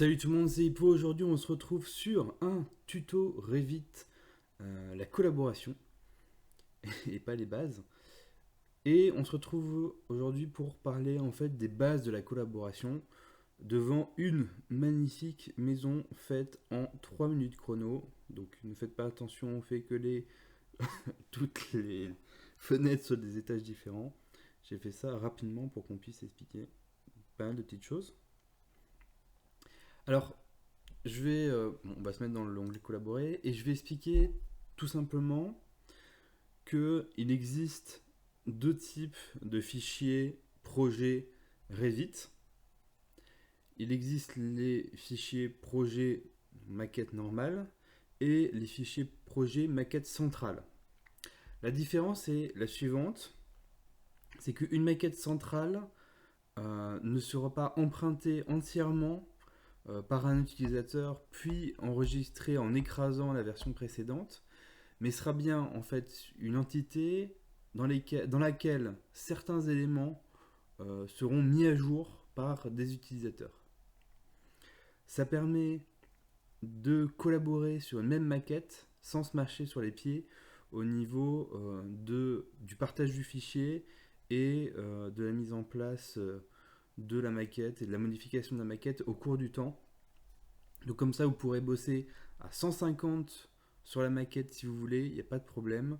Salut tout le monde, c'est Hippo. Aujourd'hui, on se retrouve sur un tuto Revit, la collaboration et pas les bases. Et on se retrouve aujourd'hui pour parler en fait des bases de la collaboration devant une magnifique maison faite en 3 minutes chrono. Donc ne faites pas attention au fait que toutes les fenêtres soient des étages différents. J'ai fait ça rapidement pour qu'on puisse expliquer pas mal de petites choses. Alors, on va se mettre dans l'onglet collaborer et je vais expliquer tout simplement qu'il existe deux types de fichiers projet Revit. Il existe les fichiers projet maquette normale et les fichiers projet maquette centrale. La différence est la suivante, c'est qu'une maquette centrale ne sera pas empruntée entièrement par un utilisateur puis enregistrée en écrasant la version précédente, mais sera bien en fait une entité dans laquelle certains éléments seront mis à jour par des utilisateurs. Ça permet de collaborer sur une même maquette sans se marcher sur les pieds au niveau du partage du fichier et de la mise en place de la maquette et de la modification de la maquette au cours du temps. Donc comme ça, vous pourrez bosser à 150 sur la maquette si vous voulez, il n'y a pas de problème.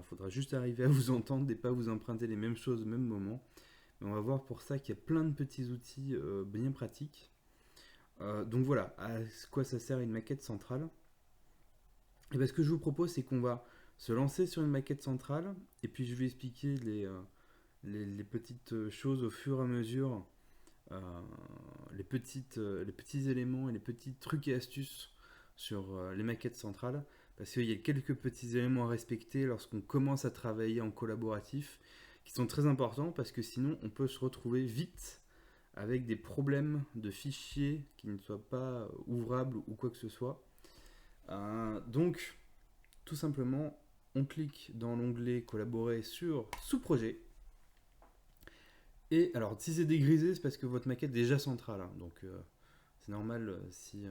Faudra juste arriver à vous entendre et pas vous emprunter les mêmes choses au même moment. Mais on va voir pour ça qu'il y a plein de petits outils bien pratiques. Donc voilà, à quoi ça sert une maquette centrale? Et bien, ce que je vous propose, c'est qu'on va se lancer sur une maquette centrale et puis je vais expliquer les petites choses au fur et à mesure, euh, les petits éléments et les petits trucs et astuces sur les maquettes centrales, parce qu'il y a quelques petits éléments à respecter lorsqu'on commence à travailler en collaboratif, qui sont très importants, parce que sinon on peut se retrouver vite avec des problèmes de fichiers qui ne soient pas ouvrables ou quoi que ce soit. Donc, tout simplement, on clique dans l'onglet collaborer sur sous-projet. Et alors, si c'est dégrisé, c'est parce que votre maquette est déjà centrale, hein. Donc, c'est normal si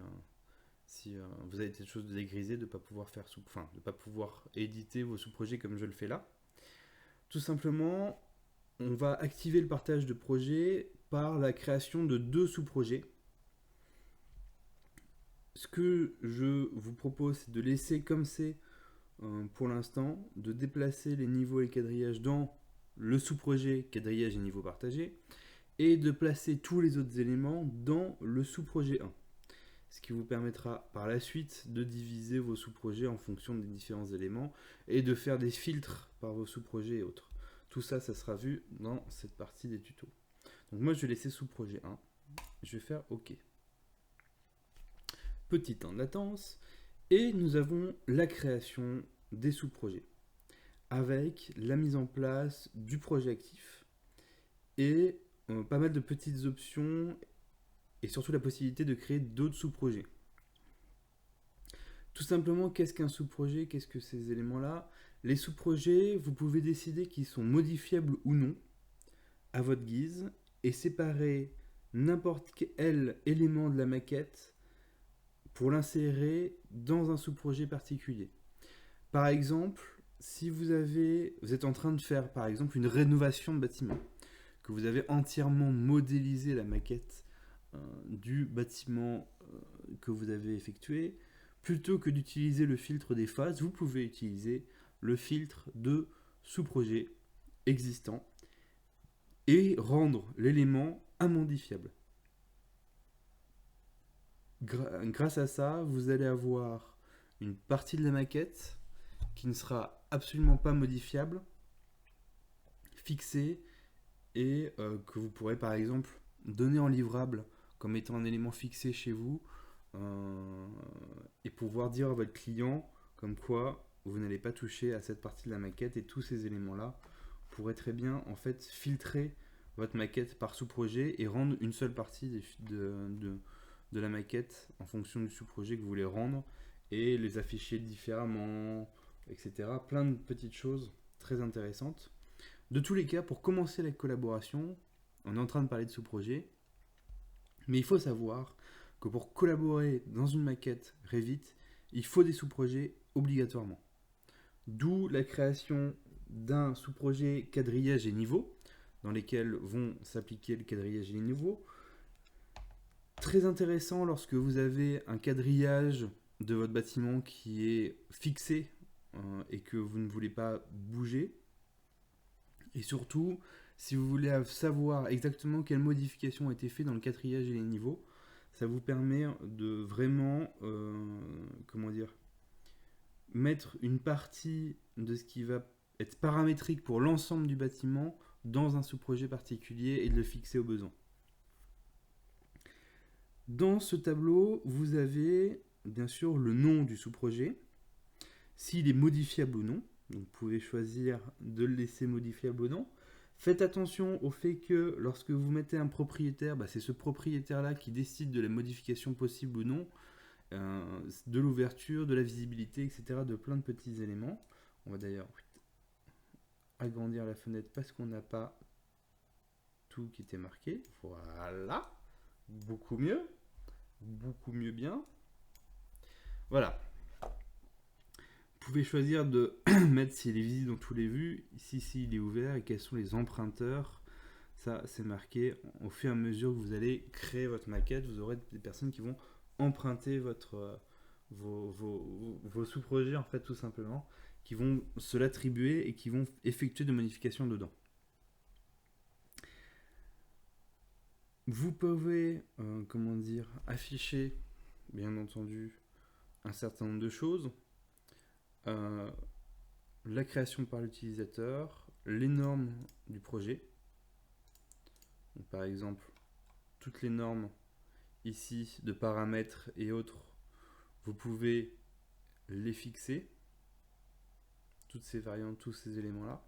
vous avez quelque chose de dégrisé, de ne pas pouvoir de pas pouvoir éditer vos sous-projets comme je le fais là. Tout simplement, on va activer le partage de projet par la création de deux sous-projets. Ce que je vous propose, c'est de laisser comme c'est pour l'instant, de déplacer les niveaux et quadrillages dans le sous-projet quadrillage et niveau partagé, et de placer tous les autres éléments dans le sous-projet 1. Ce qui vous permettra par la suite de diviser vos sous-projets en fonction des différents éléments et de faire des filtres par vos sous-projets et autres. Tout ça, ça sera vu dans cette partie des tutos. Donc moi, je vais laisser sous-projet 1. Je vais faire OK. Petit temps de latence. Et nous avons la création des sous-projets avec la mise en place du projet actif et pas mal de petites options et surtout la possibilité de créer d'autres sous-projets. Tout simplement, qu'est-ce qu'un sous-projet? Qu'est-ce que ces éléments-là? Les sous-projets, vous pouvez décider qu'ils sont modifiables ou non à votre guise et séparer n'importe quel élément de la maquette pour l'insérer dans un sous-projet particulier. Par exemple, si vous êtes en train de faire par exemple une rénovation de bâtiment, que vous avez entièrement modélisé la maquette du bâtiment que vous avez effectué, plutôt que d'utiliser le filtre des phases, vous pouvez utiliser le filtre de sous-projet existant et rendre l'élément immodifiable. Grâce à ça, vous allez avoir une partie de la maquette qui ne sera absolument pas modifiable, fixée, et que vous pourrez par exemple donner en livrable comme étant un élément fixé chez vous, et pouvoir dire à votre client comme quoi vous n'allez pas toucher à cette partie de la maquette, et tous ces éléments là pourraient très bien en fait filtrer votre maquette par sous-projet et rendre une seule partie de la maquette en fonction du sous-projet que vous voulez rendre et les afficher différemment, etc. Plein de petites choses très intéressantes. De tous les cas, pour commencer la collaboration, on est en train de parler de sous-projet, mais il faut savoir que pour collaborer dans une maquette Revit, il faut des sous-projets obligatoirement. D'où la création d'un sous-projet quadrillage et niveau, dans lesquels vont s'appliquer le quadrillage et les niveaux. Très intéressant lorsque vous avez un quadrillage de votre bâtiment qui est fixé et que vous ne voulez pas bouger. Et surtout, si vous voulez savoir exactement quelles modifications ont été faites dans le quadrillage et les niveaux, ça vous permet de vraiment, mettre une partie de ce qui va être paramétrique pour l'ensemble du bâtiment dans un sous-projet particulier et de le fixer au besoin. Dans ce tableau, vous avez bien sûr le nom du sous-projet, s'il est modifiable ou non. Donc vous pouvez choisir de le laisser modifiable ou non. Faites attention au fait que lorsque vous mettez un propriétaire, c'est ce propriétaire-là qui décide de la modification possible ou non, de l'ouverture, de la visibilité, etc., de plein de petits éléments. On va d'ailleurs agrandir la fenêtre parce qu'on n'a pas tout qui était marqué. Voilà, beaucoup mieux bien. Voilà. Vous pouvez choisir de mettre s'il est visible dans tous les vues, ici s'il est ouvert et quels sont les emprunteurs. Ça, c'est marqué au fur et à mesure que vous allez créer votre maquette. Vous aurez des personnes qui vont emprunter vos sous-projets, en fait, tout simplement, qui vont se l'attribuer et qui vont effectuer des modifications dedans. Vous pouvez, afficher, bien entendu, un certain nombre de choses. La création par l'utilisateur, les normes du projet. Donc, par exemple, toutes les normes ici de paramètres et autres, vous pouvez les fixer. Toutes ces variantes, tous ces éléments-là.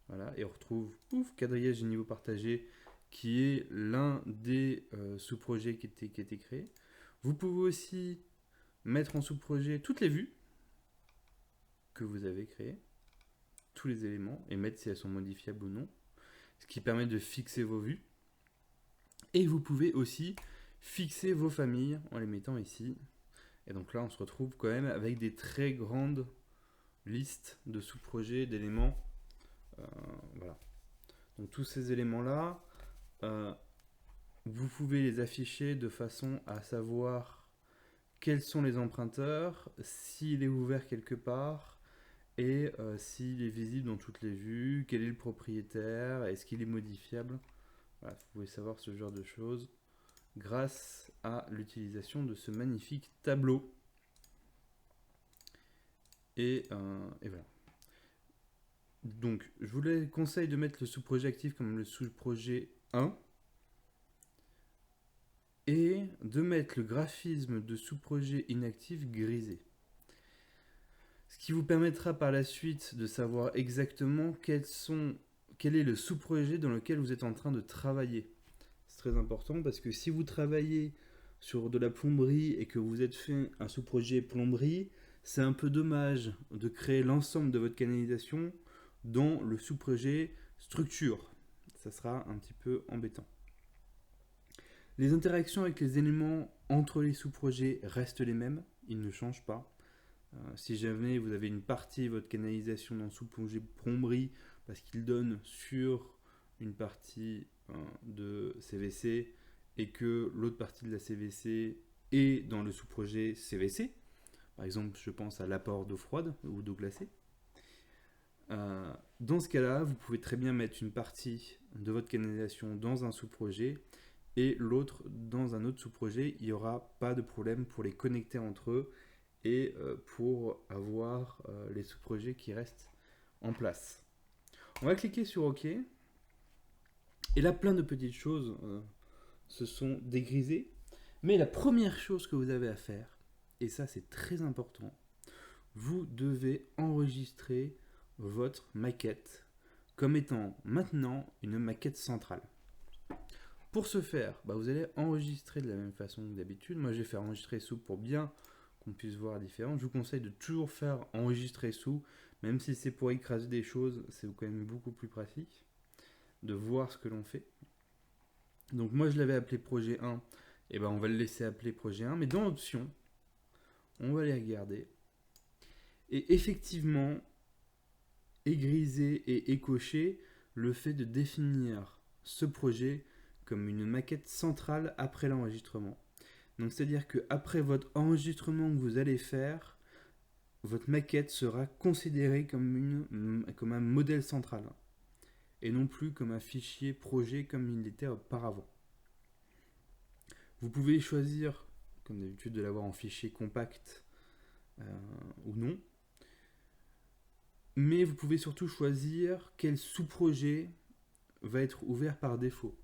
Voilà, et on retrouve quadrillage et niveau partagé, qui est l'un des sous-projets qui a été créé. Vous pouvez aussi mettre en sous-projet toutes les vues que vous avez créées, tous les éléments, et mettre si elles sont modifiables ou non, ce qui permet de fixer vos vues. Et vous pouvez aussi fixer vos familles en les mettant ici. Et donc là, on se retrouve quand même avec des très grandes listes de sous-projets, d'éléments. Voilà. Donc tous ces éléments-là, vous pouvez les afficher de façon à savoir quels sont les emprunteurs, s'il est ouvert quelque part, et s'il est visible dans toutes les vues, quel est le propriétaire, est-ce qu'il est modifiable. Voilà, vous pouvez savoir ce genre de choses grâce à l'utilisation de ce magnifique tableau. Et voilà. Donc, je vous conseille de mettre le sous-projet actif comme le sous-projet 1 et de mettre le graphisme de sous-projet inactif grisé. Ce qui vous permettra par la suite de savoir exactement quel est le sous-projet dans lequel vous êtes en train de travailler. C'est très important parce que si vous travaillez sur de la plomberie et que vous êtes fait un sous-projet plomberie, c'est un peu dommage de créer l'ensemble de votre canalisation dans le sous-projet structure. Ça sera un petit peu embêtant. Les interactions avec les éléments entre les sous-projets restent les mêmes, ils ne changent pas. Si jamais vous avez une partie de votre canalisation dans le sous-projet plomberie parce qu'il donne sur une partie de CVC et que l'autre partie de la CVC est dans le sous-projet CVC, par exemple je pense à l'apport d'eau froide ou d'eau glacée, dans ce cas-là vous pouvez très bien mettre une partie de votre canalisation dans un sous-projet et l'autre dans un autre sous-projet. Il n'y aura pas de problème pour les connecter entre eux et pour avoir les sous-projets qui restent en place. On va cliquer sur OK. Et là, plein de petites choses se sont dégrisées. Mais la première chose que vous avez à faire, et ça c'est très important, vous devez enregistrer votre maquette comme étant maintenant une maquette centrale. Pour ce faire, vous allez enregistrer de la même façon que d'habitude. Moi, je vais faire enregistrer sous pour bien qu'on puisse voir la différence. Je vous conseille de toujours faire enregistrer sous, même si c'est pour écraser des choses, c'est quand même beaucoup plus pratique de voir ce que l'on fait. Donc moi, je l'avais appelé projet 1 et ben on va le laisser appeler projet 1, mais dans options, on va aller regarder. Et effectivement, est grisé et est coché le fait de définir ce projet comme une maquette centrale après l'enregistrement. Donc c'est-à-dire qu'après votre enregistrement que vous allez faire, votre maquette sera considérée comme un modèle central et non plus comme un fichier projet comme il l'était auparavant. Vous pouvez choisir, comme d'habitude, de l'avoir en fichier compact ou non. Mais vous pouvez surtout choisir quel sous-projet va être ouvert par défaut.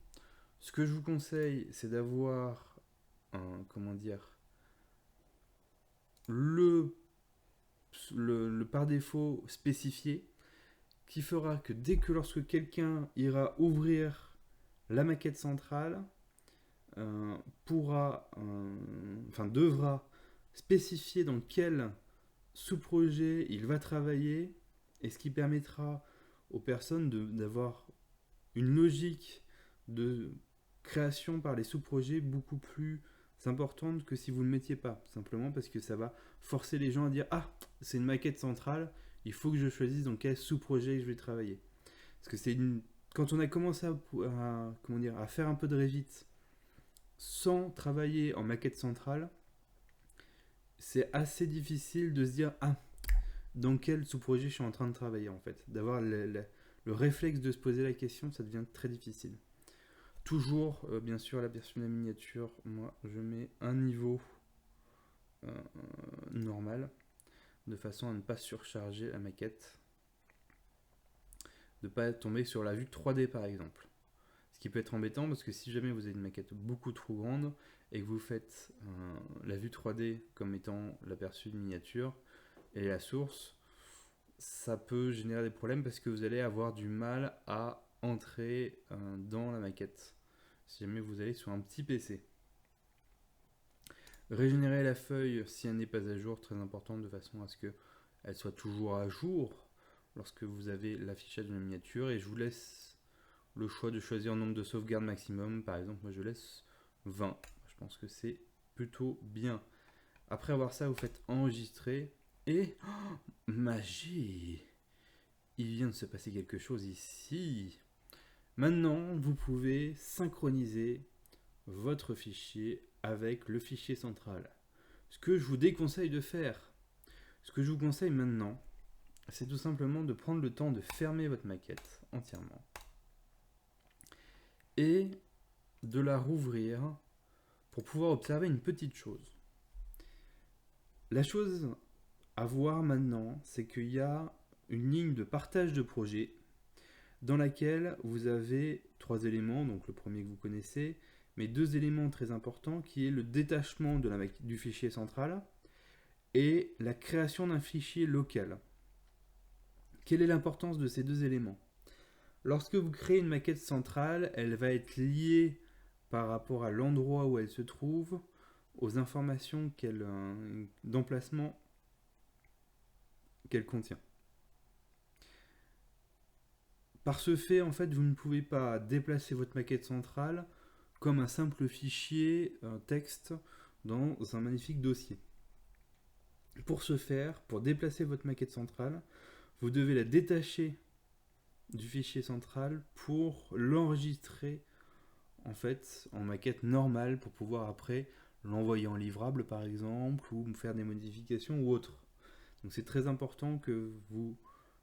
Ce que je vous conseille, c'est d'avoir le par défaut spécifié qui fera que lorsque quelqu'un ira ouvrir la maquette centrale, devra spécifier dans quel sous-projet il va travailler, et ce qui permettra aux personnes d'avoir une logique de création par les sous-projets beaucoup plus importante que si vous ne le mettiez pas, simplement parce que ça va forcer les gens à dire ah, c'est une maquette centrale, il faut que je choisisse dans quel sous-projet je vais travailler. Parce que quand on a commencé à faire un peu de Revit sans travailler en maquette centrale, c'est assez difficile de se dire ah, dans quel sous-projet je suis en train de travailler en fait. D'avoir le réflexe de se poser la question, ça devient très difficile. Toujours, bien sûr, la version de la miniature, moi je mets un niveau normal, de façon à ne pas surcharger la maquette, de ne pas tomber sur la vue 3D par exemple. Ce qui peut être embêtant parce que si jamais vous avez une maquette beaucoup trop grande et que vous faites la vue 3D comme étant l'aperçu de miniature et la source, ça peut générer des problèmes parce que vous allez avoir du mal à entrer dans la maquette si jamais vous allez sur un petit PC. Régénérer la feuille si elle n'est pas à jour, très important, de façon à ce qu'elle soit toujours à jour lorsque vous avez l'affichage de la miniature. Et je vous laisse le choix de choisir un nombre de sauvegardes maximum. Par exemple, moi je laisse 20. Je pense que c'est plutôt bien. Après avoir ça, vous faites enregistrer et magie! Il vient de se passer quelque chose ici. Maintenant, vous pouvez synchroniser votre fichier avec le fichier central. Ce que je vous déconseille de faire, ce que je vous conseille maintenant, c'est tout simplement de prendre le temps de fermer votre maquette entièrement et de la rouvrir pour pouvoir observer une petite chose. La chose à voir maintenant, c'est qu'il y a une ligne de partage de projet dans laquelle vous avez 3 éléments, donc le premier que vous connaissez, mais 2 éléments très importants qui est le détachement du fichier central et la création d'un fichier local. Quelle est l'importance de ces 2 éléments ? Lorsque vous créez une maquette centrale, elle va être liée par rapport à l'endroit où elle se trouve, aux informations d'emplacement qu'elle contient. Par ce fait, en fait, vous ne pouvez pas déplacer votre maquette centrale comme un simple fichier texte dans un magnifique dossier. Pour ce faire, pour déplacer votre maquette centrale, vous devez la détacher du fichier central pour l'enregistrer en fait en maquette normale pour pouvoir après l'envoyer en livrable par exemple ou faire des modifications ou autre. Donc c'est très important que vous,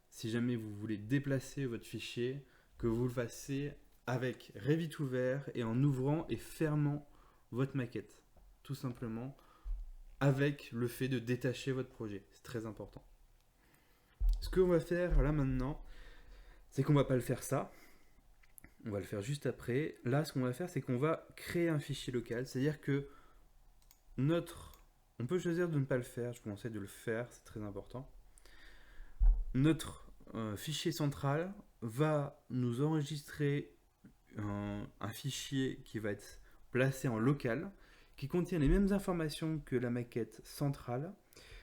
si jamais vous voulez déplacer votre fichier, que vous le fassiez avec Revit ouvert et en ouvrant et fermant votre maquette. Tout simplement avec le fait de détacher votre projet. C'est très important. Ce qu'on va faire là maintenant, c'est qu'on ne va pas le faire ça. On va le faire juste après. Là, ce qu'on va faire, c'est qu'on va créer un fichier local. C'est-à-dire que on peut choisir de ne pas le faire. Je vous conseille de le faire, c'est très important. Notre fichier central va nous enregistrer un fichier qui va être placé en local, qui contient les mêmes informations que la maquette centrale,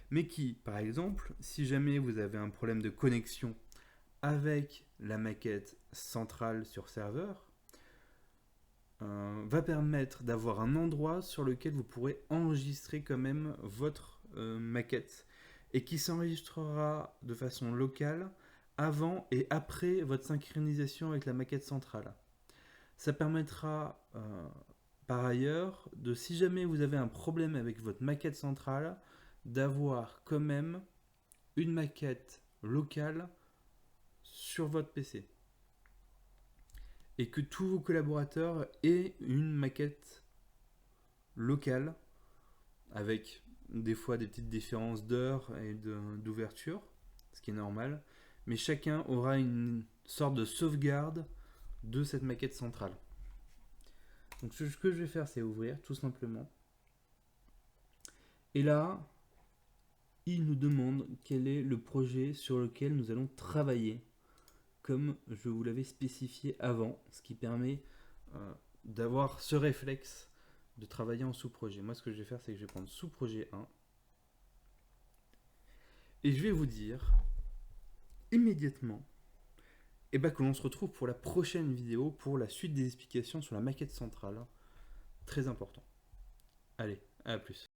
mais qui, par exemple, si jamais vous avez un problème de connexion avec la maquette centrale sur serveur, va permettre d'avoir un endroit sur lequel vous pourrez enregistrer quand même votre maquette et qui s'enregistrera de façon locale avant et après votre synchronisation avec la maquette centrale. Ça permettra par ailleurs de, si jamais vous avez un problème avec votre maquette centrale, d'avoir quand même une maquette locale sur votre PC. Et que tous vos collaborateurs aient une maquette locale avec des fois des petites différences d'heures et d'ouverture, ce qui est normal, mais chacun aura une sorte de sauvegarde de cette maquette centrale. Donc ce que je vais faire, c'est ouvrir tout simplement. Et là, il nous demande quel est le projet sur lequel nous allons travailler, comme je vous l'avais spécifié avant, ce qui permet d'avoir ce réflexe de travailler en sous-projet. Moi, ce que je vais faire, c'est que je vais prendre sous-projet 1 et je vais vous dire immédiatement que l'on se retrouve pour la prochaine vidéo pour la suite des explications sur la maquette centrale. Très important. Allez, à plus.